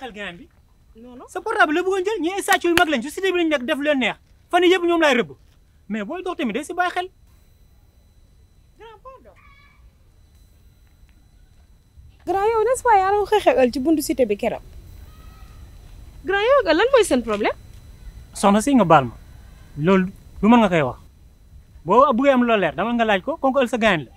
xel gain bi non non sa portable la bëggoon jël ñi ay sàcc yu mag lañ ci cité bi lañ nekk def leen neex fan yii yëpp ñoom laay rëbb mais booy dox tamit day si bàyyi xel. grand yow n'est-ce pas yaa doon xeexal ci buntu cité bi keroog grand yow lan mooy seen problème. soxna si nga baal ma loolu lu mën nga koy wax boo bëggee am loo leer dama nga laaj ko kon ko ël sa gain la.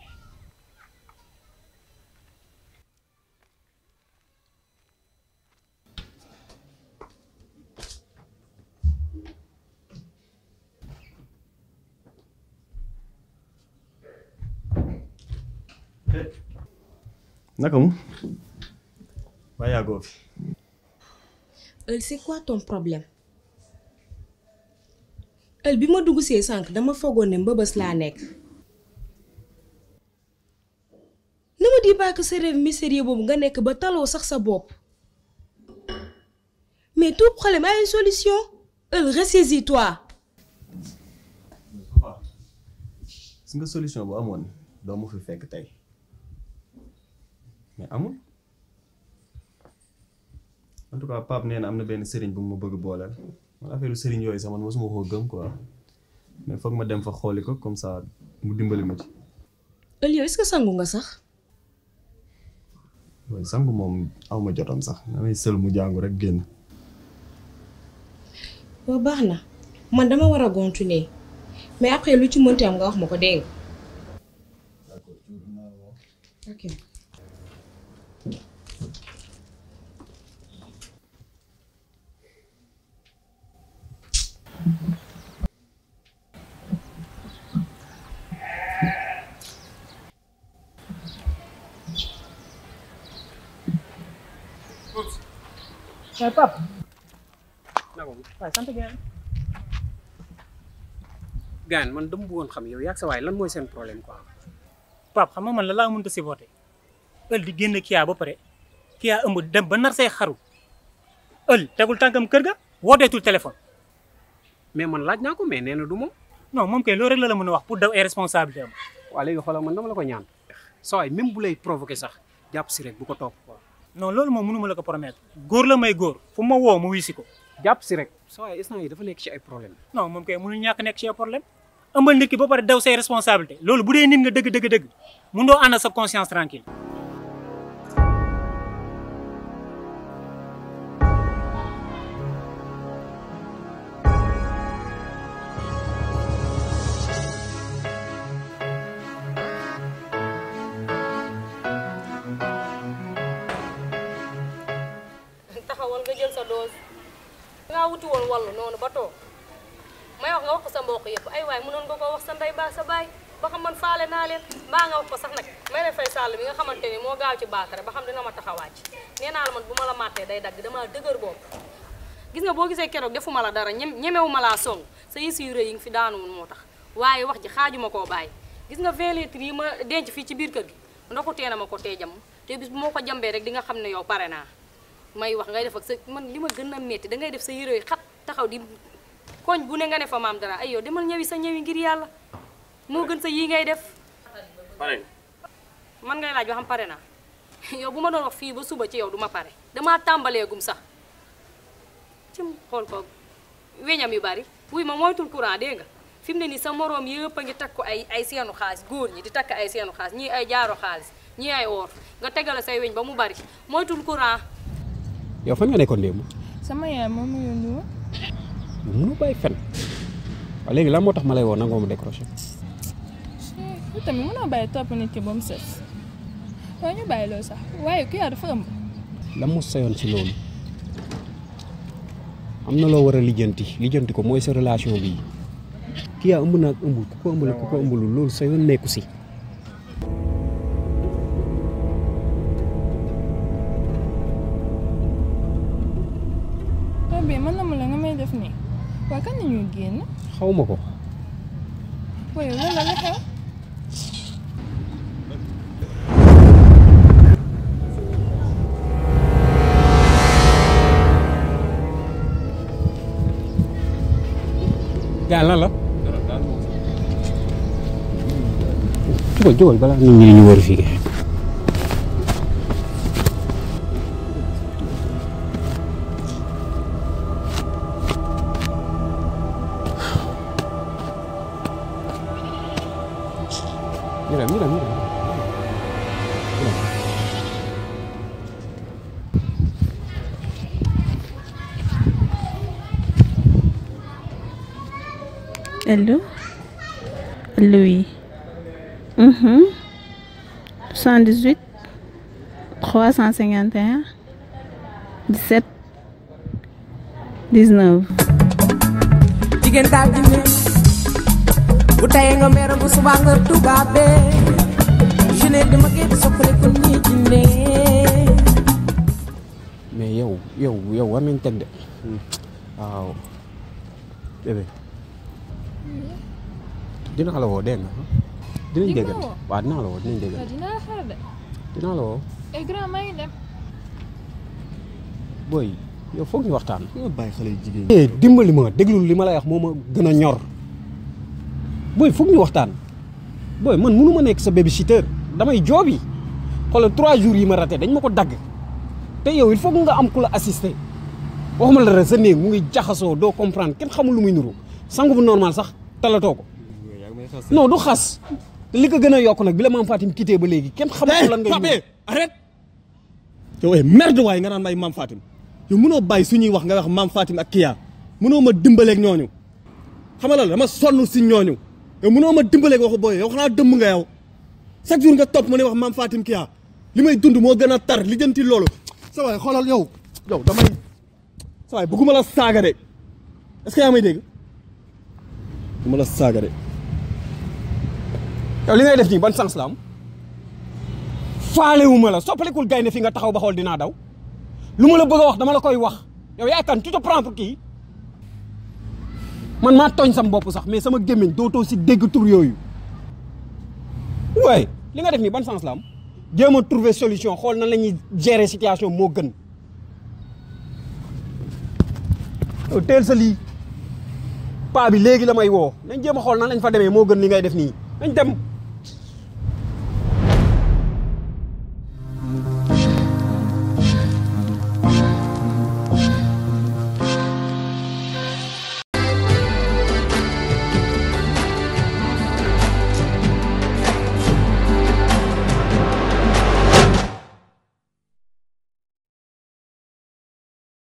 naka mu waa yàggoo fi. c'est quoi ton problème bi ma dugg see sànq dama foogoon ne mbëbës laa nekk. ne me dis pas que ce rêve mystérieux boobu nga nekk ba taloo sax sa bopp mais tout problème a une solution. ressaisis-toi. gis nga solution bu amoon doo ma fi fekk tey mais amul en tout cas Pape nee na am na benn sëriñ bu ma bëgg booleel man affaire sëriñ yooyu sax man mosuma koo gëm quoi mais foog ma dem fa xooli ko comme ça mu dimbali ma ci. yow est-ce que sangu nga sax. waaye sangu moom aw ma jotam sax damay sël mu jàngu rek génn. waaw baax na man dama war a continuer mais après lu ci mënti am nga wax ma ko dégg nga. ok. waaye Pape. waaye sant gaan man dama bëggoon xam yow yaag sa waay lan mooy seen problème quoi. Pape xam nga man la laa mënut a supporter ël di génn Kia ba pare Kia ëmb dem ba nar say xaru ël tegul tànkam kër ga wooteetul téléphone. mais man laaj naa ko mais nee na du moom. non moom kay loolu rek la mën a wax pour daw ay responsabilité am. waaw léegi xoolal man dama la ko ñaan. sa waay même bu lay provoqué sax jàpp si rek bu ko topp quoi. non loolu moom mënu ma la ko promettre góor la may góor fu ma woo mu wisi ko. jàpp si rek sa waay instant yi dafa nekk ci ay problème. non moom kay mënul ñàkk nekk ci ay problème ëmbal nit ki ba pare daw say responsabilité loolu bu dee nit nga dëgg mënoo ànd sa conscience tranquille. taxawal nga jël sa dose nga wuti woon wallu noonu ba toog may wax nga wax ko sa mbokk yëpp ay waay mënoon nga ko wax sa ndey baa sa baay ba xam man faale naa leen mbaa nga wax ko sax nag may ne fay sàll bi nga xamante ni moo gaaw ci baatare ba xam dina ma taxawàcc nee naa la man bu ma la màttee day dagg dama dëgër bopp gis nga boo gisee keroog defuma la dara ñemewu ma laa song sa yësi yu rëy yi nga fi daanuwul moo tax waaye wax ji xaajuma koo bàyyi gis nga 20 litres yi ma denc fii ci biir kër gi ndoxu tee na ma ko tee jam te bis bu moo ko jambee rek di nga xam ne yow pare naa may wax ngay def ak sa man li ma gën a métti dangay def sa yére yi xat taxaw di koñ bu ne nga ne fa maam dara ay yow demal ñëwi sa ñëwi ngir yàlla moo gën sa yii ngay def. pare man ngay laaj ba xam pare naa yow bu ma doon wax fii ba suba ci yow du ma pare damaa tàmbaleegum sax ci xool ko weñam yu bari wuy ma moytul courant dégg nga fi mu ne nii sa moroom yëpp a ngi takk ko ay seenu xaalis góor ñi di takk ay seenu xaalis ñii ay jaaro xaalis ñii ay or nga tegale say weñ ba mu bari moytul courant. yow fan nga nekkoon démb. sama yaay moom mu yónni woon. mënu bàyyi fen waaw léegi lan moo tax ma lay woo nangoo mu décroché. yow tamit mënoo bàyyi topp nit ki ba mu sës waaye ñu bàyyi loolu sax waaye kii yaa dafa ëmb. lan moo sayoon ci loolu am na loo war a lijjanti ko mooy sa relation bi kii yaa ëmb naa ak ëmbul ku ko ëmbul ku ko ëmbulul loolu sa yoon nekku si. mais man na ma la nga may def nii waa kan nañuy génn. xaw ma ko. waaye loolu la xew. gaa lan la. jógal balaa nit ñi ñu war fii. ñu dem. Allô? Allô, oui. 78 351 17 19. Jigéen daal di ne bu tayee nga mer bu subaa nga tugaabe je ne dama gën soppale ko nii jinne. mais yow war nañ teg de waaw bébé dinaa la woo dégg nga dinañ dégg waaw dinaa la woo dinañ dégg dinaa la xaar de. dinaa la woo ay grand maa ngi dem. booy yow foog ñu waxtaan. nga bàyyi xale yu jigéen dimbali ma déglul li ma lay wax moo ma gën a ñor booy foog ñu waxtaan booy man mënu ma nekk sa babysitter damay joobi xoolal 3 jours yi ma raté dañ ma ko dagg te yow il faut nga am ku la assister waxuma la rek sa néeg mu ngi jaxasoo doo comprendre kenn xamul lu muy nuru sangu bu normal sax talatoo ko non du xas te li ko gën a yokk nag bi la maam Fatim quitté ba léegi kenn xamul lan ngay Pape arrête yow merde waay nga naan may maam Fatim yow mënoo bàyyi suñuy wax nga wax maam Fatim ak Kia mënoo ma dimbaleeg ñooñu xam nga la dama sonn si ñooñu yow mënoo ma dimbaleeg waxu booy yow xanaa dëmm nga yow chaque jour nga topp ma ne wax maam Fatim Kia li may dund moo gën a tar li jënti loolu sa waay xoolal yow damay sa waay bëgguma la saaga de est-ce que yaa may dégg bëgguma la saaga de yow li ngay def nii ban sens la am faalewuma la soppalekul gaynde fi nga taxaw ba xool dinaa daw lu ma la bëgg a wax dama la koy wax yow yaay kan tu te prends pour kii man maa tooñ sam bopp sax mais sama gémmiñ dootoo si dégg tur yooyu waaye li nga def nii ban sens la am jéem a trouver solution xool nan la ñuy gérer situation moo gën yow teel sa lii paa bi léegi la may woo nañ jéem a xool nan lañ fa demee moo gën li ngay def nii nañ dem